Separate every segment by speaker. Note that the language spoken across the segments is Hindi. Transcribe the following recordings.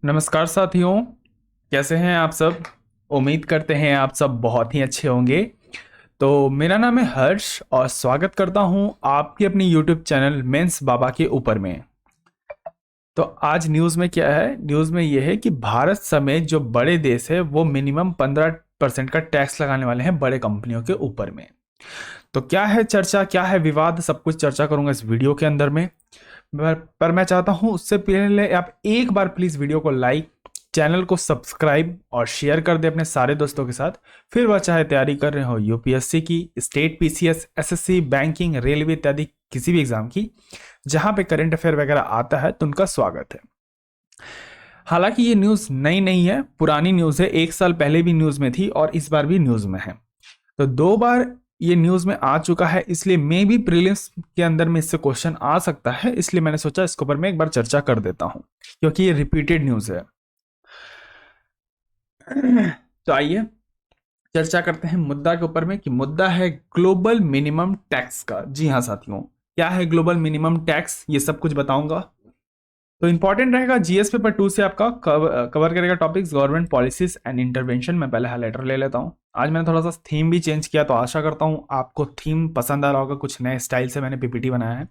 Speaker 1: नमस्कार साथियों, कैसे हैं आप सब। उम्मीद करते हैं आप सब बहुत ही अच्छे होंगे। तो मेरा नाम है हर्ष और स्वागत करता हूं आपके अपनी यूट्यूब चैनल मेंस बाबा के ऊपर में। तो आज न्यूज़ में क्या है, न्यूज़ में यह है कि भारत समेत जो बड़े देश है वो मिनिमम 15% का टैक्स लगाने वाले हैं बड़े कंपनियों के ऊपर में। तो क्या है चर्चा, क्या है विवाद, सब कुछ चर्चा करूंगा इस वीडियो के अंदर में। पर मैं चाहता हूं उससे पहले आप एक बार प्लीज वीडियो को लाइक, चैनल को सब्सक्राइब और शेयर कर दे अपने सारे दोस्तों के साथ। फिर वह चाहे तैयारी कर रहे हो यूपीएससी की, state PCS, SSC, banking, railway इत्यादि किसी भी एग्जाम की जहां पे करंट अफेयर वगैरह आता है तो उनका स्वागत है। हालांकि ये न्यूज़ नई नहीं है, पुरानी न्यूज़ है, एक साल पहले भी न्यूज़ में थी और इस बार भी न्यूज़ में है। तो दो बार ये न्यूज़ में आ चुका है, इसलिए मे भी प्रीलिम्स के अंदर में इससे क्वेश्चन आ सकता है, इसलिए मैंने सोचा इसके ऊपर मैं एक बार चर्चा कर देता हूं क्योंकि ये रिपीटेड न्यूज़ है। तो आइए चर्चा करते हैं मुद्दा के ऊपर में कि मुद्दा है ग्लोबल मिनिमम टैक्स का। जी हाँ साथियों, क्या है ग्लोबल मिनिमम टैक्स, ये सब कुछ बताऊंगा। तो इंपॉर्टेंट रहेगा, जीएस पेपर 2 से आपका कवर करेगा topics government policies and intervention. मैं पहले हाइलाइटर ले लेता हूँ। आज मैंने थोड़ा सा थीम भी चेंज किया, तो आशा करता हूँ आपको थीम पसंद आ रहा होगा। कुछ नए स्टाइल से मैंने पीपीटी बनाया है,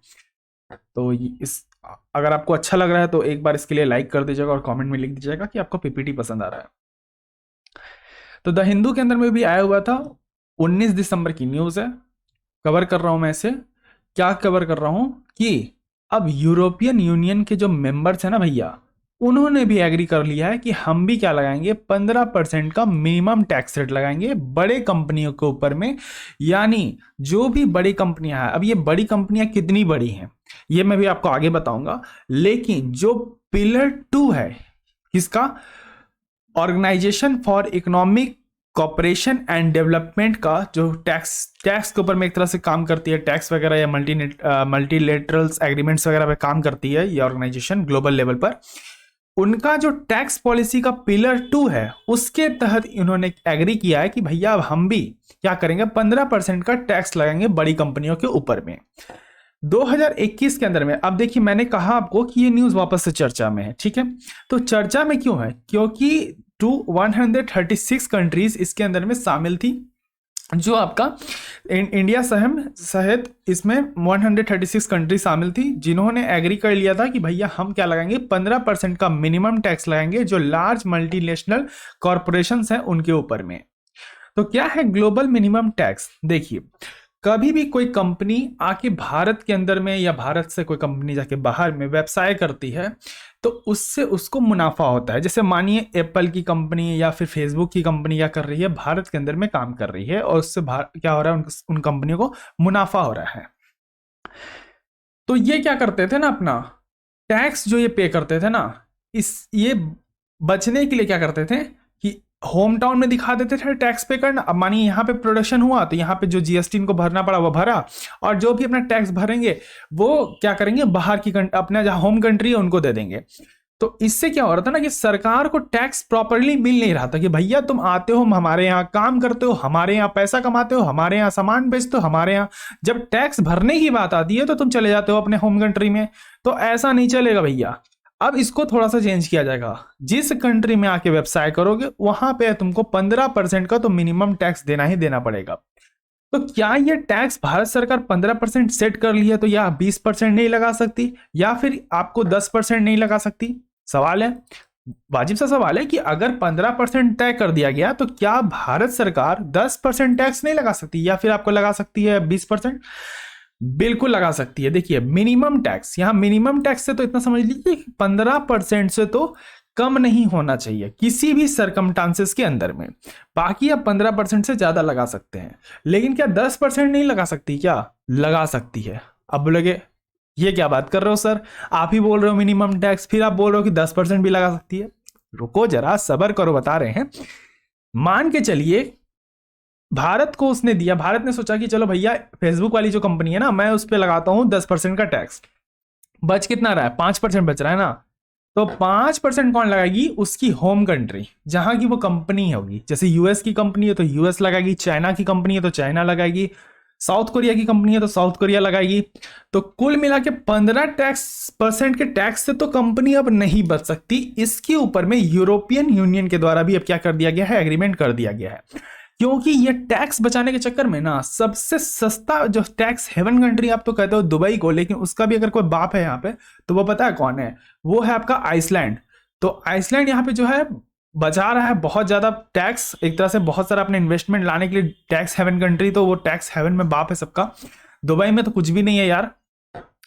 Speaker 1: तो इस अगर आपको अच्छा लग रहा है तो एक बार इसके लिए लाइक कर दीजिएगा और कमेंट में लिख दीजिएगा कि आपको पीपीटी पसंद आ रहा है। तो द हिंदू के अंदर में भी आया हुआ था, 19 दिसंबर की न्यूज़ है। कवर कर रहा हूँ मैं इसे। क्या कवर कर रहा हूँ कि अब यूरोपियन यूनियन के जो मेंबर्स हैं ना भैया, उन्होंने भी एग्री कर लिया है कि हम भी क्या लगाएंगे, 15% का मिनिमम टैक्स रेट लगाएंगे बड़े कंपनियों के ऊपर में। यानी जो भी बड़ी कंपनियां हैं, अब ये बड़ी कंपनियां कितनी बड़ी हैं ये मैं भी आपको आगे बताऊंगा, लेकिन जो पिलर 2 है किसका, Organisation for Economic Cooperation and Development का, जो टैक्स के ऊपर में एक तरह से काम करती है, टैक्स वगैरह या मल्टीलेटरल्स एग्रीमेंट्स वगैरह पे काम करती है ये ऑर्गेनाइजेशन ग्लोबल लेवल पर। उनका जो टैक्स पॉलिसी का पिलर 2 है उसके तहत इन्होंने एग्री किया है कि भैया अब हम भी क्या करेंगे, 15% का टैक्स लगाएंगे बड़ी कंपनियों के ऊपर में 2021 के अंदर में। अब देखिए, मैंने कहा आपको कि ये न्यूज वापस से चर्चा में है, ठीक है। तो चर्चा में क्यों है, क्योंकि 136 कंट्रीज इसके अंदर में शामिल थी, जो आपका इंडिया सहित इसमें 136 कंट्री शामिल थी, जिन्होंने एग्री कर लिया था कि भैया हम क्या लगाएंगे, 15% का मिनिमम टैक्स लगाएंगे जो लार्ज मल्टीनेशनल कॉरपोरेशंस हैं उनके ऊपर में। तो क्या है ग्लोबल मिनिमम टैक्स, देखिए कभी भी कोई कंपनी आके भारत के अंदर में या भारत से कोई कंपनी जाके बाहर में व्यवसाय करती है तो उससे उसको मुनाफा होता है। जैसे मानिए एप्पल की कंपनी या फिर फेसबुक की कंपनी क्या कर रही है, भारत के अंदर में काम कर रही है और उससे क्या हो रहा है, उन कंपनियों को मुनाफा हो रहा है। तो ये क्या करते थे ना, अपना टैक्स जो ये पे करते थे ना, ये बचने के लिए क्या करते थे कि होम टाउन में दिखा देते थे टैक्स पे करना। अब मानिए यहाँ पे प्रोडक्शन हुआ तो यहाँ पे जो जीएसटी इनको भरना पड़ा वो भरा, और जो भी अपना टैक्स भरेंगे वो क्या करेंगे, बाहर की अपना जहाँ होम कंट्री है उनको दे देंगे। तो इससे क्या हो रहा था ना कि सरकार को टैक्स प्रॉपरली मिल नहीं रहा था कि भैया तुम आते हो, हमारे यहाँ काम करते हो, हमारे यहाँ पैसा कमाते हो, हमारे यहाँ सामान बेचते हो, हमारे यहाँ जब टैक्स भरने की बात आती है तो तुम चले जाते हो अपने होम कंट्री में। तो ऐसा नहीं चलेगा भैया। अब इसको थोड़ा सा चेंज किया जाएगा, जिस कंट्री में आके व्यवसाय करोगे वहां पे तुमको 15% का तो मिनिमम टैक्स देना ही देना पड़ेगा। तो क्या ये टैक्स भारत सरकार 15% सेट कर लिया तो या 20% नहीं लगा सकती, या फिर आपको 10% नहीं लगा सकती? सवाल है, वाजिब सा सवाल है कि अगर 15% तय कर दिया गया तो क्या भारत सरकार 10% टैक्स नहीं लगा सकती, या फिर आपको लगा सकती है 20%? बिल्कुल लगा सकती है। देखिए मिनिमम टैक्स, यहां मिनिमम टैक्स से तो इतना समझ लीजिए 15% से तो कम नहीं होना चाहिए किसी भी सरकमस्टांसेस के अंदर में। बाकी आप 15% से ज्यादा लगा सकते हैं, लेकिन क्या 10% नहीं लगा सकती? क्या लगा सकती है। अब बोलोगे ये क्या बात कर रहे हो सर, आप ही बोल रहे हो मिनिमम टैक्स, फिर आप बोल रहे हो कि 10% भी लगा सकती है। रुको जरा, सबर करो, बता रहे हैं। मान के चलिए भारत को उसने दिया, भारत ने सोचा कि चलो भैया फेसबुक वाली जो कंपनी है ना, मैं उस पर लगाता हूं 10% का टैक्स। बच कितना रहा है, 5% बच रहा है ना। तो 5% कौन लगाएगी, उसकी होम कंट्री जहां की वो कंपनी होगी। जैसे यूएस की कंपनी है तो यूएस लगाएगी, चाइना की कंपनी है तो चाइना लगाएगी, साउथ कोरिया की कंपनी है तो साउथ कोरिया लगाएगी। तो कुल मिला के 15% के टैक्स से तो कंपनी अब नहीं बच सकती। इसके ऊपर में यूरोपियन यूनियन के द्वारा भी अब क्या कर दिया गया है, एग्रीमेंट कर दिया गया है। क्योंकि ये टैक्स बचाने के चक्कर में ना सबसे सस्ता जो टैक्स हेवन कंट्री आप तो कहते हो दुबई को, लेकिन उसका भी अगर कोई बाप है यहाँ पे तो वो पता है कौन है, वो है आपका आइसलैंड। तो आइसलैंड यहाँ पे जो है बचा रहा है बहुत ज्यादा टैक्स, एक तरह से बहुत सारा अपने इन्वेस्टमेंट लाने के लिए टैक्स हेवन कंट्री, तो वो टैक्स हेवन में बाप है सबका। दुबई में तो कुछ भी नहीं है यार।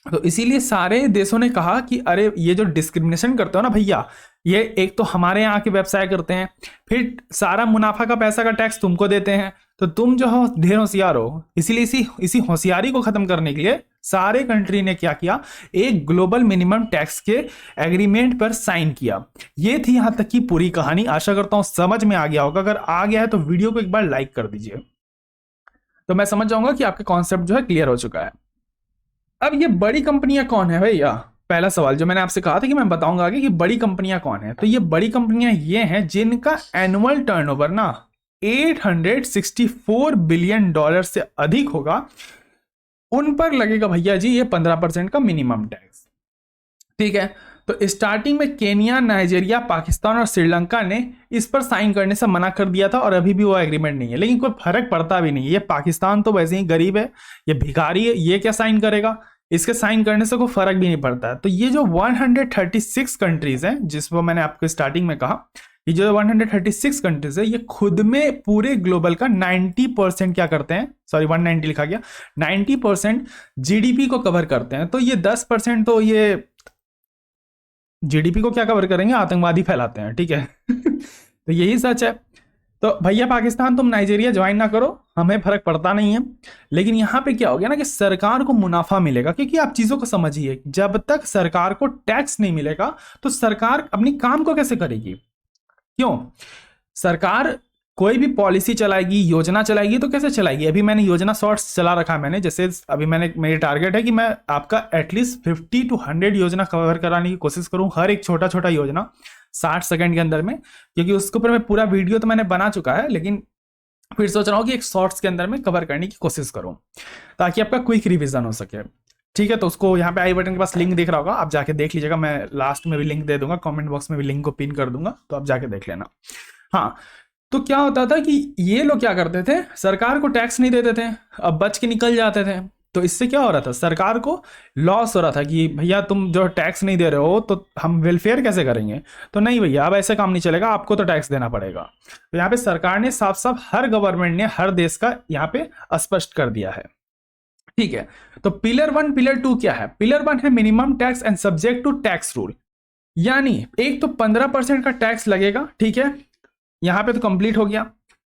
Speaker 1: तो इसीलिए सारे देशों ने कहा कि अरे ये जो डिस्क्रिमिनेशन करते हो ना भैया, ये एक तो हमारे यहाँ के व्यवसाय करते हैं, फिर सारा मुनाफा का पैसा का टैक्स तुमको देते हैं, तो तुम जो हो ढेर होशियार हो। इसीलिए इसी होशियारी को खत्म करने के लिए सारे कंट्री ने क्या किया, एक ग्लोबल मिनिमम टैक्स के एग्रीमेंट पर साइन किया। ये थी यहां तक की पूरी कहानी। आशा करता हूं समझ में आ गया होगा। अगर आ गया है तो वीडियो को एक बार लाइक कर दीजिए, तो मैं समझ जाऊंगा कि आपका कॉन्सेप्ट जो है क्लियर हो चुका है। अब ये बड़ी कंपनियां कौन है भैया, पहला सवाल जो मैंने आपसे कहा था कि मैं बताऊंगा आगे कि बड़ी कंपनियां कौन है। तो ये बड़ी कंपनियां ये हैं जिनका एनुअल टर्नओवर ना 864 बिलियन डॉलर से अधिक होगा, उन पर लगेगा भैया जी ये 15% का मिनिमम टैक्स। ठीक है, तो स्टार्टिंग में केनिया, नाइजीरिया, पाकिस्तान और श्रीलंका ने इस पर साइन करने से मना कर दिया था और अभी भी वो एग्रीमेंट नहीं है, लेकिन कोई फर्क पड़ता भी नहीं है। ये पाकिस्तान तो वैसे ही गरीब है, ये भिखारी है, ये क्या साइन करेगा, इसके साइन करने से कोई फर्क भी नहीं पड़ता है। तो ये जो 136 कंट्रीज हैं जिसको मैंने आपको स्टार्टिंग में कहा, ये जो 136 कंट्रीज है ये खुद में पूरे ग्लोबल का 90% क्या करते हैं, सॉरी 190 लिखा गया, 90% जीडीपी को कवर करते हैं। तो ये 10% तो ये जीडीपी को क्या कवर करेंगे, आतंकवादी फैलाते हैं। ठीक है तो यही सच है। तो भैया पाकिस्तान तुम नाइजीरिया ज्वाइन ना करो, हमें फर्क पड़ता नहीं है, लेकिन यहां पे क्या हो गया ना कि सरकार को मुनाफा मिलेगा। क्योंकि आप चीजों को समझिए, जब तक सरकार को टैक्स नहीं मिलेगा तो सरकार अपनी काम को कैसे करेगी। क्यों, सरकार कोई भी पॉलिसी चलाएगी, योजना चलाएगी तो कैसे चलाएगी। अभी मैंने योजना शॉर्ट्स चला रखा है मैंने, जैसे अभी मैंने, मेरी टारगेट है कि मैं आपका एटलीस्ट 50 to 100 योजना कवर कराने की कोशिश करूं, हर एक छोटा छोटा योजना 60 सेकंड के अंदर में। क्योंकि उसके ऊपर मैं पूरा वीडियो तो मैंने बना चुका है, लेकिन फिर सोच रहा हूँ कि एक शॉर्ट्स के अंदर में कवर करने की कोशिश करूं ताकि आपका क्विक रिविजन हो सके। ठीक है, तो उसको यहाँ पे आई बटन के पास लिंक दिख रहा होगा, आप जाके देख लीजिएगा। मैं लास्ट में भी लिंक दे दूंगा, कमेंट बॉक्स में भी लिंक को पिन कर दूंगा, तो आप जाके देख लेना। हाँ, तो क्या होता था कि ये लोग क्या करते थे, सरकार को टैक्स नहीं देते थे, अब बच के निकल जाते थे। तो इससे क्या हो रहा था, सरकार को लॉस हो रहा था कि भैया तुम जो टैक्स नहीं दे रहे हो तो हम वेलफेयर कैसे करेंगे। तो नहीं भैया, अब ऐसे काम नहीं चलेगा, आपको तो टैक्स देना पड़ेगा। तो यहाँ पे सरकार ने साफ साफ हर गवर्नमेंट ने हर देश का यहाँ पे स्पष्ट कर दिया है। ठीक है, तो पिलर 1 पिलर 2 क्या है। पिलर 1 है minimum tax and subject to tax rule, यानी एक तो 15% का टैक्स लगेगा। ठीक है, यहां पे तो कंप्लीट हो गया।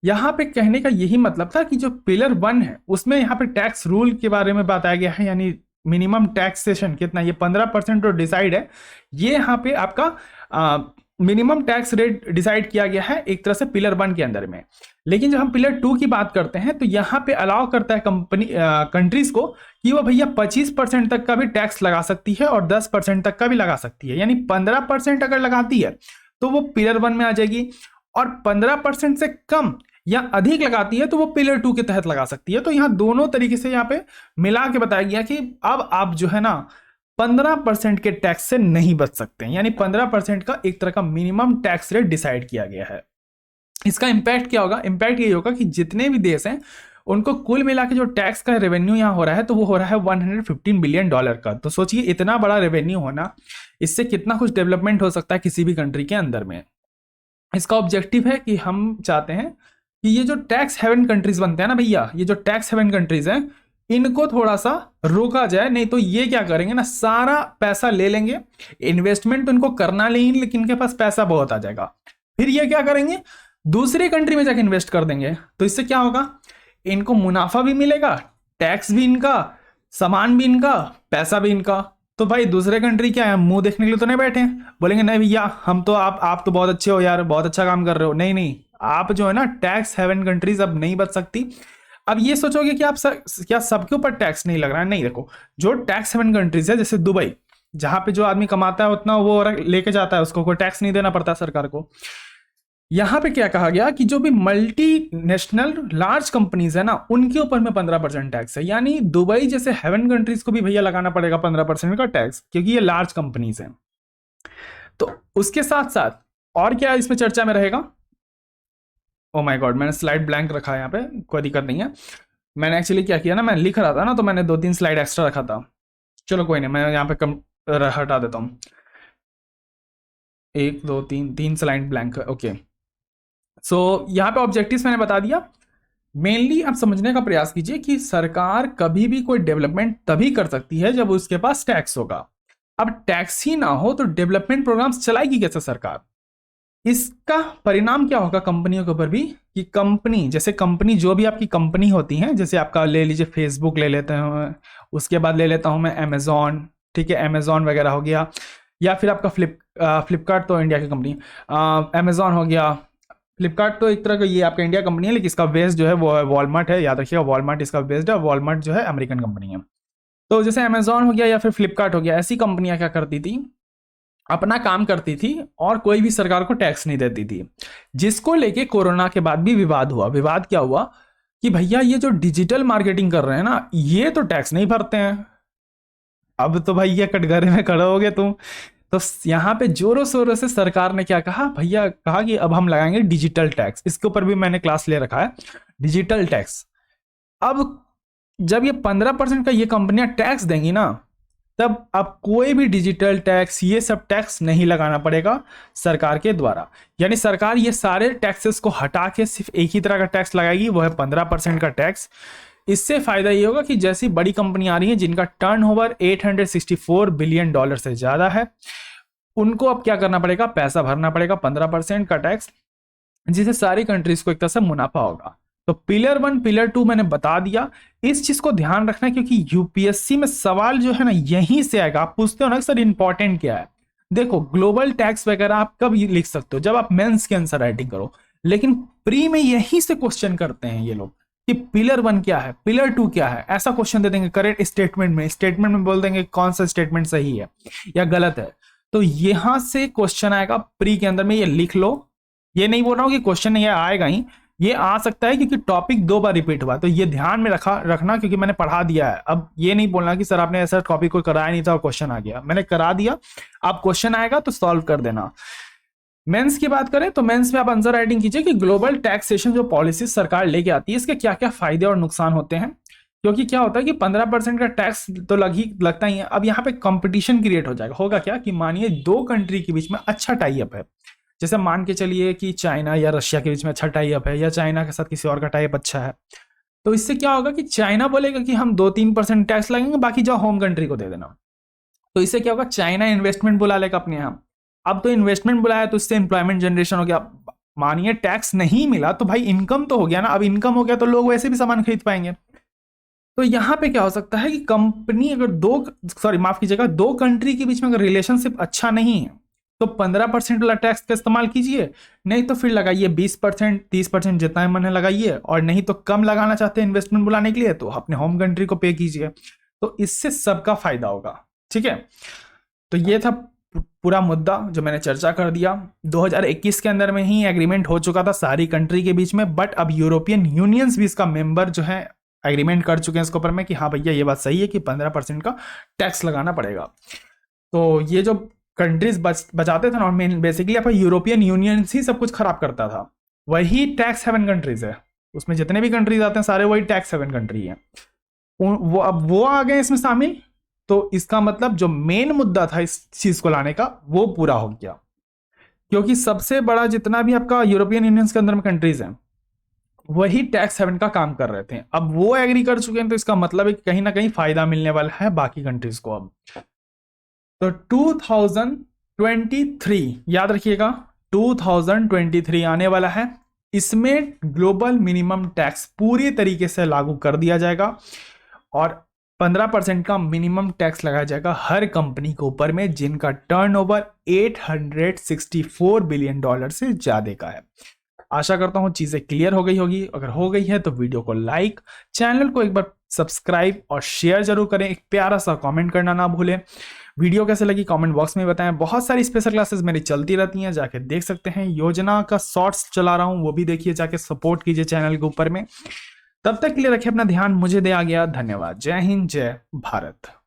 Speaker 1: यहां पे कहने का यही मतलब था कि जो पिलर 1 है उसमें यहां पे टैक्स रूल के बारे में बताया गया है, यानी मिनिमम टैक्सेशन कितना, ये 15% तो डिसाइड है। ये यहाँ पे आपका मिनिमम टैक्स रेट डिसाइड किया गया है एक तरह से पिलर 1 के अंदर में। लेकिन जब हम पिलर 2 की बात करते हैं तो यहाँ पे अलाउ करता है कंट्रीज को कि वो भैया 25% तक का भी टैक्स लगा सकती है और 10% तक का भी लगा सकती है। यानी 15% अगर लगाती है तो वो पिलर 1 में आ जाएगी, और 15% से कम या अधिक लगाती है तो वो पिलर 2 के तहत लगा सकती है। तो यहां दोनों तरीके से यहां पे मिला के बताया गया कि अब आप जो है ना 15% के टैक्स से नहीं बच सकते हैं, यानी 15% का एक तरह का मिनिमम टैक्स रेट डिसाइड किया गया है। इसका इंपैक्ट क्या होगा, इंपैक्ट ये होगा कि जितने भी देश हैं उनको कुल मिला के जो टैक्स का रेवेन्यू यहां हो रहा है तो वो हो रहा है 115 बिलियन डॉलर का। तो सोचिए इतना बड़ा रेवेन्यू होना, इससे कितना कुछ डेवलपमेंट हो सकता है किसी भी कंट्री के अंदर में। इसका ऑब्जेक्टिव है कि हम चाहते हैं कि ये जो टैक्स हेवन कंट्रीज बनते हैं ना भैया, ये जो टैक्स हेवन कंट्रीज हैं इनको थोड़ा सा रोका जाए। नहीं तो ये क्या करेंगे ना, सारा पैसा ले लेंगे, इन्वेस्टमेंट तो इनको करना नहीं, लेकिन इनके पास पैसा बहुत आ जाएगा, फिर ये क्या करेंगे दूसरी कंट्री में जाके इन्वेस्ट कर देंगे। तो इससे क्या होगा, इनको मुनाफा भी मिलेगा, टैक्स भी इनका, सामान भी इनका, पैसा भी इनका। तो भाई दूसरे कंट्री क्या है, मुंह देखने के लिए तो नहीं बैठे हैं, बोलेंगे नहीं भैया हम तो, आप तो बहुत अच्छे हो यार, बहुत अच्छा काम कर रहे हो। नहीं नहीं, आप जो है ना टैक्स हेवन कंट्रीज अब नहीं बच सकती। अब ये सोचोगे कि आप क्या सबके ऊपर टैक्स नहीं लग रहा है, नहीं। देखो जो टैक्स हेवन कंट्रीज है जैसे दुबई, जहां पे जो आदमी कमाता है उतना वो लेके जाता है, उसको कोई टैक्स नहीं देना पड़ता सरकार को। यहां पे क्या कहा गया कि जो भी मल्टीनेशनल लार्ज कंपनीज है ना, उनके ऊपर में 15% टैक्स है। यानी दुबई जैसे हेवन कंट्रीज को भी भैया लगाना पड़ेगा 15% का टैक्स, क्योंकि ये लार्ज कंपनीज हैं। तो उसके साथ साथ और क्या इसमें चर्चा में रहेगा? ओ माय गॉड, मैंने स्लाइड ब्लैंक रखा है यहाँ पे, कोई दिक्कत नहीं है। मैंने एक्चुअली क्या किया ना, मैं लिख रहा था ना, तो मैंने 2-3 स्लाइड एक्स्ट्रा रखा था। चलो कोई नहीं, मैं यहाँ पे कम हटा देता हूँ। 1 2 3 स्लाइड ब्लैंक, ओके। सो यहाँ पे ऑब्जेक्टिव्स मैंने बता दिया। मेनली आप समझने का प्रयास कीजिए कि सरकार कभी भी कोई डेवलपमेंट तभी कर सकती है जब उसके पास टैक्स होगा। अब टैक्स ही ना हो तो डेवलपमेंट प्रोग्राम्स चलाएगी कैसे सरकार? इसका परिणाम क्या होगा कंपनियों के ऊपर भी, कि कंपनी, जैसे कंपनी जो भी आपकी कंपनी होती है, जैसे आपका ले लीजिए फेसबुक ले लेते हैं, उसके बाद ले लेता हूं मैं अमेजॉन, ठीक है, अमेजॉन वगैरह हो गया, या फिर आपका फ्लिपकार्ट तो इंडिया की कंपनी, अमेजॉन हो गया, फ्लिपकार्ट तो एक तरह का ये आपका इंडिया कंपनी है, लेकिन इसका बेस जो है वो वॉलमार्ट है, याद रखिएगा, वॉलमार्ट इसका बेस्ड है, वॉलमार्ट जो है अमेरिकन कंपनी है। तो जैसे अमेजॉन हो गया या फिर फ्लिपकार्ट हो गया, ऐसी कंपनियां क्या करती थी, अपना काम करती थी और कोई भी सरकार को टैक्स नहीं देती थी, जिसको लेके कोरोना के बाद भी विवाद हुआ। विवाद क्या हुआ कि भैया ये जो डिजिटल मार्केटिंग कर रहे हैं ना, ये तो टैक्स नहीं भरते हैं, अब तो भाई ये कटघरे में खड़े हो गए तुम। तो यहाँ पे जोरों शोरों से सरकार ने क्या कहा भैया, कहा कि अब हम लगाएंगे डिजिटल टैक्स। इसके ऊपर भी मैंने क्लास ले रखा है, डिजिटल टैक्स। अब जब ये 15% का ये कंपनियां टैक्स देंगी ना, तब अब कोई भी डिजिटल टैक्स, ये सब टैक्स नहीं लगाना पड़ेगा सरकार के द्वारा। यानी सरकार ये सारे टैक्सेस को हटा के सिर्फ एक ही तरह का टैक्स लगाएगी, वो है 15% का टैक्स। इससे फायदा ये होगा कि जैसी बड़ी कंपनी आ रही है जिनका टर्नओवर $864 बिलियन से ज्यादा है, उनको अब क्या करना पड़ेगा, पैसा भरना पड़ेगा 15% का टैक्स, जिससे सारी कंट्रीज को एक तरह से मुनाफा होगा। तो पिलर 1 पिलर 2 मैंने बता दिया। इस चीज को ध्यान रखना है, क्योंकि यूपीएससी में सवाल जो है ना यहीं से आएगा। आप पूछते हो ना सर इंपॉर्टेंट क्या है, देखो ग्लोबल टैक्स वगैरह आप कब लिख सकते हो, जब आप मेंस के आंसर राइटिंग करो, लेकिन प्री में यहीं से क्वेश्चन करते हैं ये लोग कि पिलर 1 क्या है, पिलर 2 क्या है। ऐसा क्वेश्चन दे देंगे करेक्ट स्टेटमेंट में बोल देंगे कौन सा स्टेटमेंट सही है या गलत है। तो यहां से क्वेश्चन आएगा प्री के अंदर में, ये लिख लो। ये नहीं बोल रहा हूं कि क्वेश्चन नहीं आएगा ही, ये आ सकता है क्योंकि टॉपिक 2 बार रिपीट हुआ, तो ये ध्यान में रखना, क्योंकि मैंने पढ़ा दिया है। अब ये नहीं बोलना कि सर आपने ऐसा टॉपिक को कराया नहीं था और क्वेश्चन आ गया, मैंने करा दिया। अब क्वेश्चन आएगा तो सॉल्व कर देना। मेंस की बात करें तो मेंस में आप आंसर राइटिंग कीजिए कि ग्लोबल टैक्सेशन जो पॉलिसी सरकार लेके आती है, इसके क्या क्या फायदे और नुकसान होते हैं। क्योंकि क्या होता है कि 15% का टैक्स तो लगता ही है। अब यहाँ पे कंपटीशन क्रिएट हो जाएगा। होगा क्या कि मानिए 2 कंट्री के बीच में अच्छा टाई अप है, जैसे मान के चलिए कि चाइना या रशिया के बीच में अच्छा टाई अप है, या चाइना के साथ किसी और का टाई अप अच्छा है। तो इससे क्या होगा कि चाइना बोलेगा कि हम 2-3% टैक्स लगेंगे, बाकी जाओ होम कंट्री को दे देना। तो इससे क्या होगा, चाइना इन्वेस्टमेंट बुला लेगा अपने यहाँ। अब तो इन्वेस्टमेंट बुलाया तो इससे एम्प्लॉयमेंट जनरेशन हो गया। मानिए टैक्स नहीं मिला तो भाई इनकम तो हो गया ना, अब इनकम हो गया तो लोग वैसे भी सामान खरीद पाएंगे। तो यहां पे क्या हो सकता है कि कंपनी अगर माफ कीजिएगा, 2 कंट्री के बीच में अगर रिलेशनशिप अच्छा नहीं है तो 15% वाला टैक्स का इस्तेमाल कीजिए, नहीं तो फिर लगाइए 20%, 30% जितना मन है लगाइए, और नहीं तो कम लगाना चाहते हैं इन्वेस्टमेंट बुलाने के लिए तो अपने होम कंट्री को पे कीजिए। तो इससे सबका फायदा होगा, ठीक है। तो ये था पूरा मुद्दा जो मैंने चर्चा कर दिया। 2021 के अंदर में ही एग्रीमेंट हो चुका था सारी कंट्री के बीच में, बट अब यूरोपियन यूनियंस भी इसका मेंबर जो है एग्रीमेंट कर चुके हैं इसके ऊपर में कि हाँ भैया ये बात सही है कि 15% का टैक्स लगाना पड़ेगा। तो ये जो कंट्रीज बचाते थे ना, मेन बेसिकली आपका यूरोपियन यूनियन ही सब कुछ खराब करता था। वही टैक्स हेवन कंट्रीज है, उसमें जितने भी कंट्रीज आते हैं सारे वही टैक्स हेवन कंट्री है। वो अब वो आ गए इसमें शामिल, तो इसका मतलब जो मेन मुद्दा था इस चीज को लाने का वो पूरा हो गया। क्योंकि सबसे बड़ा जितना भी आपका यूरोपियन यूनियन के अंदर में कंट्रीज हैं वही टैक्स हेवन का काम कर रहे थे, अब वो एग्री कर चुके हैं, तो इसका मतलब है कि कहीं ना कहीं फायदा मिलने वाला है बाकी कंट्रीज को। अब तो 2023 याद रखिएगा, 2023 आने वाला है, इसमें ग्लोबल मिनिमम टैक्स पूरी तरीके से लागू कर दिया जाएगा और 15% का मिनिमम टैक्स लगाया जाएगा हर कंपनी के ऊपर में जिनका टर्नओवर $864 बिलियन से ज्यादा का है। आशा करता हूं चीजें क्लियर हो गई होगी। अगर हो गई है तो वीडियो को लाइक, चैनल को एक बार सब्सक्राइब और शेयर जरूर करें, एक प्यारा सा कमेंट करना ना भूलें। वीडियो कैसे लगी कमेंट बॉक्स में बताएं। बहुत सारी स्पेशल क्लासेस मेरी चलती रहती हैं, जाके देख सकते हैं। योजना का शॉर्ट्स चला रहा हूं, वो भी देखिए, जाके सपोर्ट कीजिए चैनल के ऊपर में। तब तक के लिए रखिए अपना ध्यान, मुझे दे आ गया, धन्यवाद। जय हिंद, जय भारत।